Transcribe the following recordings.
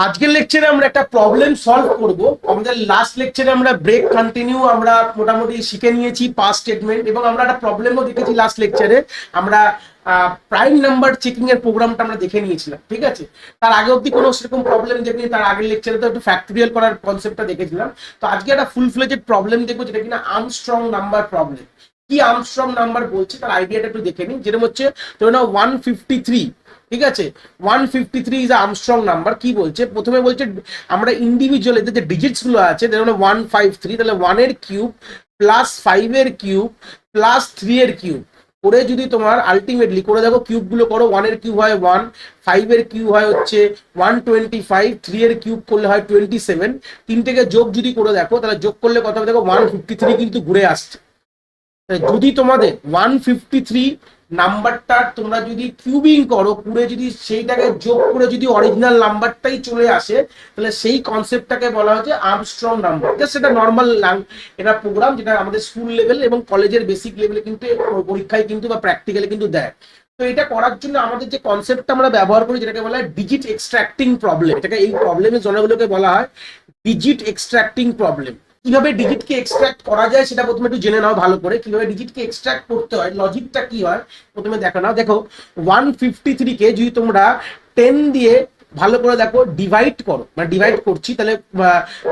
আজকের লেকচারে আমরা একটা প্রবলেম সলভ করব। আমাদের লাস্ট লেকচারে আমরা ব্রেক কন্টিনিউ আমরা মোটামুটি শিখে নিয়েছি পাস স্টেটমেন্ট, এবং আমরা একটা প্রবলেমও দেখেছি লাস্ট লেকচারে। আমরা প্রাইম নাম্বার চেকিং এর প্রোগ্রামটা আমরা দেখে নিয়েছিলাম, ঠিক আছে। তার আগে অব্দি কোনো সেরকম প্রবলেম দেখিনি, তার আগের লেকচারে তো একটু ফ্যাক্টোরিয়াল করার কনসেপ্টটা দেখেছিলাম। তো আজকে একটা ফুল ফ্লেজেড প্রবলেম দেখবো, যেটা কিনা আর্মস্ট্রং নাম্বার প্রবলেম। কি আর্মস্ট্রং নাম্বার বলছে তার আইডিয়াটা একটু দেখে নিই। যেরকম হচ্ছে ধরো না 153, ঠিক আছে। 153 ইজ আর্মস্ট্রং নাম্বার। কি বলছে, প্রথমে বলছে আমরা ইন্ডিভিজুয়াল এদের যে ডিজিটস গুলো আছে, যেমন 153, তাহলে 1 এর কিউব প্লাস 5 এর কিউব প্লাস 3 এর কিউব করে যদি তোমার আলটিমেটলি করে দেখো, কিউব গুলো করো, 1 এর কিউব হয় 1, 5 এর কিউব হয় হচ্ছে 125, 3 এর কিউব করলে হয় 27, তিনটেকে যোগ যদি করে দেখো, তাহলে যোগ করলে কত হবে দেখো, 153 কিন্তু ঘুরে আসছে। যদি তোমাদের 153 নাম্বারটা তোমরা যদি কিউবিং করো, করে যদি সেইটাকে যোগ করে যদি অরিজিনাল নাম্বারটাই চলে আসে, তাহলে সেই কনসেপ্টটাকে বলা হচ্ছে আর্মস্ট্রং নাম্বার। জাস্ট এটা নর্মাল এটা প্রোগ্রাম, যেটা আমাদের স্কুল লেভেল এবং কলেজের বেসিক লেভেলে কিন্তু পরীক্ষায় কিন্তু বা প্র্যাকটিক্যালি কিন্তু দেয়। তো এটা করার জন্য আমাদের যে কনসেপ্টটা আমরা ব্যবহার করি, যেটাকে বলা হয় ডিজিট এক্সট্রাক্টিং প্রবলেম। এটাকে এই প্রবলেমের জনগুলোকে বলা হয় ডিজিট এক্সট্রাক্টিং প্রবলেম। কিভাবে ডিজিটকে এক্সট্রাক্ট করা যায় সেটা প্রথমে একটু জেনে নাও ভালো করে। কিভাবে ডিজিটকে এক্সট্রাক্ট করতে হয়, লজিকটা কি হয় প্রথমে দেখো নাও। দেখো 153 কে যদি তোমরা 10 দিয়ে ভালো করে দেখো ডিভাইড করো, মানে ডিভাইড করছি, তাহলে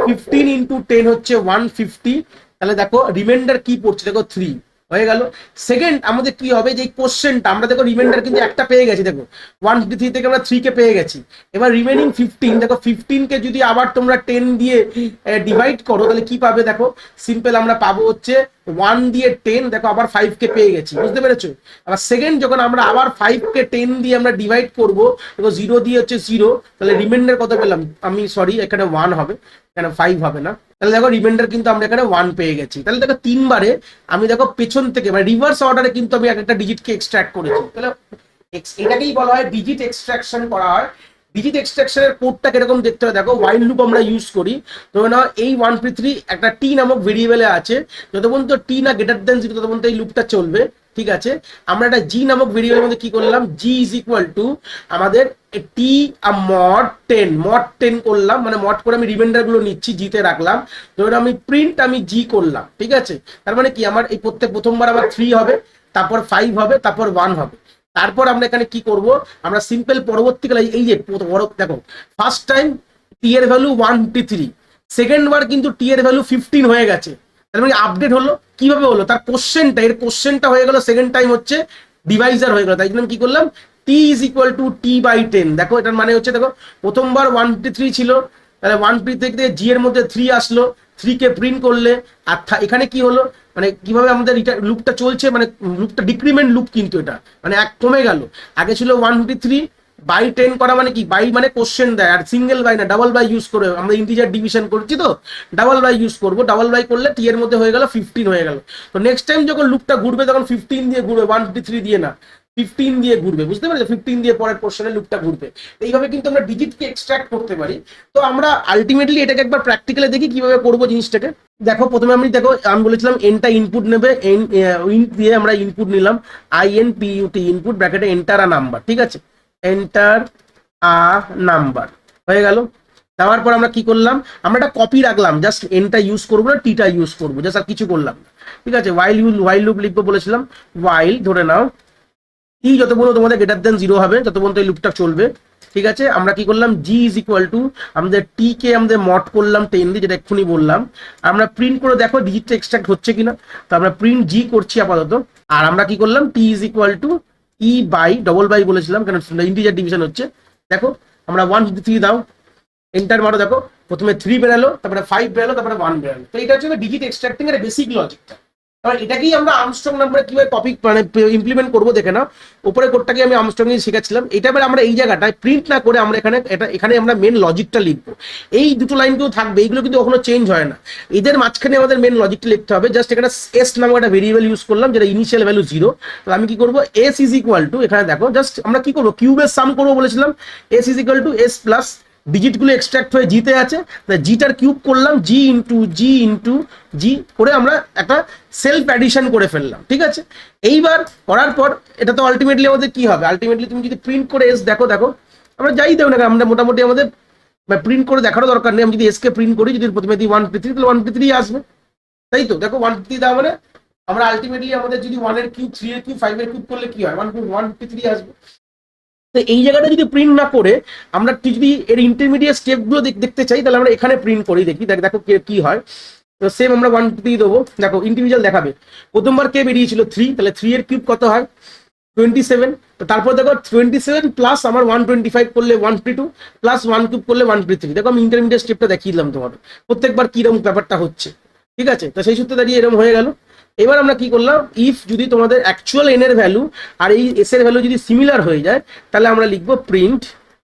15 ইন্টু 10 হচ্ছে 150। তাহলে দেখো রিমাইন্ডার কি পড়ছে, দেখো 3 হয়ে গেল। সেকেন্ড আমাদের কি হবে, যে কোশ্চেনটা আমরা দেখো রিমাইন্ডার কিন্তু একটা পেয়ে গেছি, দেখো 153 থেকে আমরা 3 কে পেয়ে গেছি। এবার রিমেনিং 15, দেখো 15 কে যদি আবার তোমরা 10 দিয়ে ডিভাইড করো, তাহলে কি পাবে দেখো, সিম্পল আমরা পাবো হচ্ছে 1 দিয়ে 10, দেখো আবার 5 কে পেয়ে গেছি, বুঝতে পেরেছো। আবার সেকেন্ড যখন আমরা আবার 5 কে 10 দিয়ে আমরা ডিভাইড করবো, দেখো 0 দিয়ে হচ্ছে 0, তাহলে রিমাইন্ডার কত পেলাম, আমি সরি এখানে 1 হবে, এখানে 5 হবে না। তাহলে দেখো রিমাইন্ডার কিন্তু আমরা এখানে 1 পেয়ে গেছি। তাহলে দেখো তিনবারে আমি দেখো পেছন থেকে মানে রিভার্স অর্ডারে কিন্তু আমি একটা ডিজিটকে এক্সট্রাক্ট করেছি। তাহলে এটাকেই বলা হয় ডিজিট এক্সট্রাকশন করা হয়। ডিজিট এক্সট্রাকশনের কোডটা কিরকম দেখতে হয় দেখো, ওয়াইল লুপ আমরা ইউজ করি। ধরে নাও এই 153 একটা টি নামক ভেরিয়েবলে আছে, যত পর্যন্ত টি না গ্রেটার দেন 0 তত পর্যন্ত এই লুপটা চলবে, ঠিক আছে। আমরা একটা জি নামক ভেরিয়েবলের মধ্যে কি করলাম, জি ইজ ইকুয়াল টু আমাদের টি মড 10 করলাম, মানে মড করে আমি রিমাইন্ডার গুলো নিচ্ছি, জিতে রাখলাম। ধরুন আমি প্রিন্ট আমি জি করলাম, ঠিক আছে। তার মানে কি আমার এই প্রথমবার আমার 3 হবে, তারপর 5 হবে, তারপর 1 হবে। তারপর আমরা এখানে কি করব, আমরা সিম্পল পরবর্তীকালে এই যে দেখো ফার্স্ট টাইম টি এর ভ্যালু 153, সেকেন্ড বার কিন্তু টি এর ভ্যালু 15 হয়ে গেছে। তার মানে আপডেট হলো, কিভাবে হলো, তার কোশ্চেনটা হয়ে গেল সেকেন্ড টাইম হচ্ছে ডিভাইজার হয়ে গেল। তাই জন্য কি করলাম, T is equal to T by 10। দেখো এটার মানে হচ্ছে, দেখো প্রথমবার 153 ছিল, তাহলে 153 থেকে জি এর মধ্যে 3 আসলো, 3 কে প্রিন্ট করলে, আর এখানে কি হলো, মানে কিভাবে আমাদের লুপটা চলছে, মানে লুপটা ডিক্রিমেন্ট লুপ, কিন্তু এটা মানে এক কমে গেল। আগে ছিল 153 বাই 10 করা, মানে কি বাই মানে কোশ্চেন দেয়, আর সিঙ্গেল বাই না ডাবল বাই ইউজ করে, আমরা ইন্টিজার ডিভিশন করছি তো ডাবল বাই ইউজ করবো। ডাবল বাই করলে টি এর মধ্যে হয়ে গেল 15 হয়ে গেল। তো নেক্সট টাইম যখন লুপটা ঘুরবে তখন 15 দিয়ে ঘুরবে, 153 দিয়ে না, 15 দিয়ে ঘুরবে, বুঝতে পারছো, 15 দিয়ে পরের পোর্শনে লুপটা ঘুরবে। এইভাবে কিন্তু আমরা ডিজিটকে এক্সট্রাক্ট করতে পারি। তো আমরা আলটিমেটলি এটাকে একবার প্র্যাকটিক্যালি দেখি কিভাবে করবো জিনিসটাকে। দেখো প্রথমে আমি বলেছিলাম এনটা ইনপুট নেবে, এন দিয়ে আমরা ইনপুট নিলাম, INPUT ইনপুট ব্র্যাকেটে এন্টার আ নাম্বার, ঠিক আছে, এন্টার আ নাম্বার হয়ে গেল। দেওয়ার পর আমরা কি করলাম, আমরা একটা কপি রাখলাম, জাস্ট এনটা ইউজ করবো না, টিটা ইউজ করবো, জাস্ট আর কিছু করলাম না, ঠিক আছে। ওয়াইল লুপ লিখবো বলেছিলাম, ওয়াইল ধরে নাও টি যত পর্যন্ত তোমাদের গ্রেটার দেন 0 হবে তত পর্যন্ত এই লুপটা চলবে, ঠিক আছে। আমরা কি করলাম, জি ইজ ইকুয়াল টু আমাদের টি কে আমাদের মড করলাম 10 দিয়ে, যেটা এক্ষুনি বললাম। আমরা প্রিন্ট করে দেখো ডিজিটটা এক্সট্রাক্ট হচ্ছে কিনা। তো আমরা প্রিন্ট জি করছি আপাতত। আর আমরা কি করলাম, T is equal to E by double by বলেছিলাম, কারণ ইন্টিজার ডিভিশন হচ্ছে। দেখো আমরা 153 দাও, এন্টার মারো, দেখো প্রথমে 3 বেরালো, তারপরে 5 বেরালো, তারপরে 1 বেরালো। তো এটা হচ্ছে ডিজিট এক্সট্রাক্টিং এর বেসিক লজিকটা। এবার এটাকেই আমরা আর্মস্ট্রং নাম্বারে কিভাবে কপি মানে ইমপ্লিমেন্ট করবো দেখে নাও। উপরে কোডটাকে আমি আর্মস্ট্রং নিয়ে শিখেছিলাম। এটা এবার আমরা এই জায়গাটায় প্রিন্ট না করে আমরা এখানে আমরা মেন লজিকটা লিখবো। এই দুটো লাইন কিন্তু থাকবে, এইগুলো কিন্তু কখনো চেঞ্জ হয় না। এদের মাঝখানে আমাদের মেন লজিকটা লিখতে হবে। জাস্ট এখানে এস নামক একটা ভেরিয়েবল ইউজ করলাম, যেটা ইনিশিয়াল ভ্যালু 0। তাহলে আমি কি করবো, এস ইজ ইকুয়াল টু, এখানে দেখো জাস্ট আমরা কি করবো, কিউবের সাম করবো বলেছিলাম, S is equal to S plus ডিজিটগুলো এক্সট্রাক্ট হয়ে জিতে আছে, জিটার কিউব করলাম, জি ইন্টু জি করে আমরা একটা সেলফ অ্যাডিশন করে ফেললাম, ঠিক আছে। এইবার করার পর এটা তো আলটিমেটলি আমাদের কি হবে, আলটিমেটলি তুমি যদি প্রিন্ট করে এস দেখো আমরা যাই দেবো না, আমরা মোটামুটি আমাদের প্রিন্ট করে দেখারও দরকার নেই। আমি যদি এসকে প্রিন্ট করি, যদি প্রথমে দিই 153, তাহলে 153 আসবে, তাই তো? দেখো 153 দেওয়া মানে আমরা আলটিমেটলি আমাদের যদি 1 এর কিউব, 3 এর কিউব, 5 এর কিউব করলে কি হয়, 153 আসবে। তো এই জায়গাটা যদি প্রিন্ট না করে আমরা যদি এর ইন্টারমিডিয়েট স্টেপ গুলো দেখতে চাই, তাহলে আমরা এখানে প্রিন্ট করি, দেখি দেখো কি হয়। তো সেম আমরা 153 দেবো, দেখো ইন্ডিভিজুয়াল দেখাবে। প্রথমবার কে বেরিয়েছিল 3, তাহলে 3 এর কিউব কত হয় 27। তো তারপর দেখো 27 প্লাস আমার 125 করলে 152 প্লাস 1 কিউব করলে 153। দেখো আমি ইন্টারমিডিয়েট স্টেপটা দেখিয়ে দিলাম তোমার, প্রত্যেকবার কিরকম ব্যাপারটা হচ্ছে, ঠিক আছে? তো সেই সূত্রে দাঁড়িয়ে এরকম হয়ে গেল। এবার আমরা কি করলাম, ইফ যদি তোমাদের অ্যাকচুয়াল এন এর ভ্যালু আর এই এস এর ভ্যালু যদি সিমিলার হয়ে যায়, তাহলে আমরা লিখবো প্রিন্ট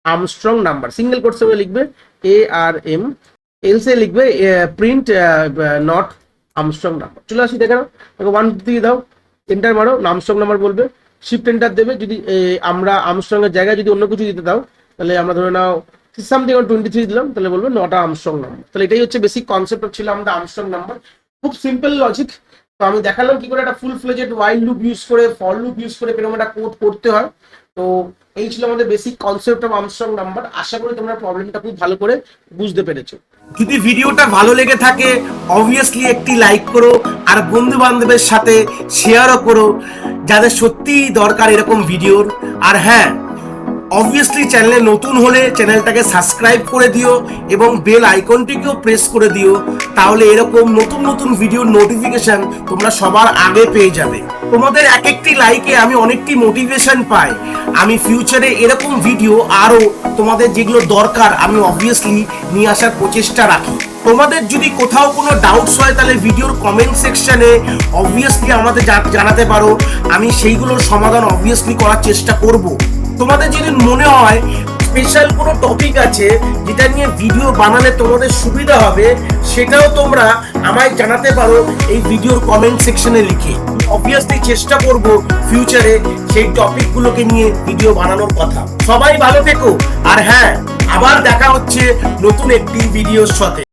আর্মস্ট্রং নাম্বার, সিঙ্গেল কোটসে লিখবে ARM, এলসে লিখবে প্রিন্ট নট আর্মস্ট্রং নাম্বার। চলে আসি দেখে নাও, 1 দাও, এন্টার মারো, আর্মস্ট্রং নাম্বার বলবে, শিফট এন্টার দেবে। যদি আমরা আর্মস্ট্রং এর জায়গায় যদি অন্য কিছু দিতে দাও, তাহলে আমরা ধরে নাও সামথিং 23 দিলাম, তাহলে বলবে নট আর্মস্ট্রং নাম্বার। তাহলে এটাই হচ্ছে বেসিক কনসেপ্ট ছিল আমাদের আর্মস্ট্রং নাম্বার। খুব সিম্পল লজিক। তো আমি দেখালাম কি করে একটা ফুল ফ্লেজেড ওয়াইল লুপ ইউজ করে, ফর লুপ ইউজ করে এরকম একটা কোড করতে হয়। তো এই ছিল আমাদের basic concept of Armstrong number. আশা করি তোমরা প্রবলেমটা খুব ভালো করে বুঝতে পেরেছো। যদি ভিডিওটা ভালো লেগে থাকে অবভিয়াসলি একটি লাইক করো, আর বন্ধু বান্ধবের সাথে শেয়ারও করো যাদের সত্যিই দরকার এরকম ভিডিওর। আর হ্যাঁ, অবভিয়াসলি চ্যানেলে নতুন হলে চ্যানেলটাকে সাবস্ক্রাইব করে দিও এবং বেল আইকনটিকেও প্রেস করে দিও, তাহলে এরকম নতুন নতুন ভিডিওর নোটিফিকেশন তোমরা সবার আগে পেয়ে যাবে। তোমাদের এক একটি লাইকে আমি অনেকটি মোটিভেশন পাই, আমি ফিউচারে এরকম ভিডিও আরো তোমাদের যেগুলো দরকার আমি অবভিয়াসলি নিয়ে আসার প্রচেষ্টা রাখি। তোমাদের যদি কোথাও কোনো ডাউটস হয় তাহলে ভিডিওর কমেন্ট সেকশনে অবভিয়াসলি আমাদের জানাতে পারো, আমি সেইগুলোর সমাধান অবভিয়াসলি করার চেষ্টা করব। তোমাদের যদি মনে হয় স্পেশাল কোনো টপিক আছে যেটা নিয়ে ভিডিও বানালে তোমাদের সুবিধা হবে, সেটাও তোমরা আমায় জানাতে পারো এই ভিডিওর কমেন্ট সেকশনে লিখে। অবভিয়াসলি চেষ্টা করব ফিউচারে সেই টপিকগুলোকে নিয়ে ভিডিও বানানোর কথা। সবাই ভালো থেকো, আর হ্যাঁ, আবার দেখা হচ্ছে নতুন একটি ভিডিওর সাথে।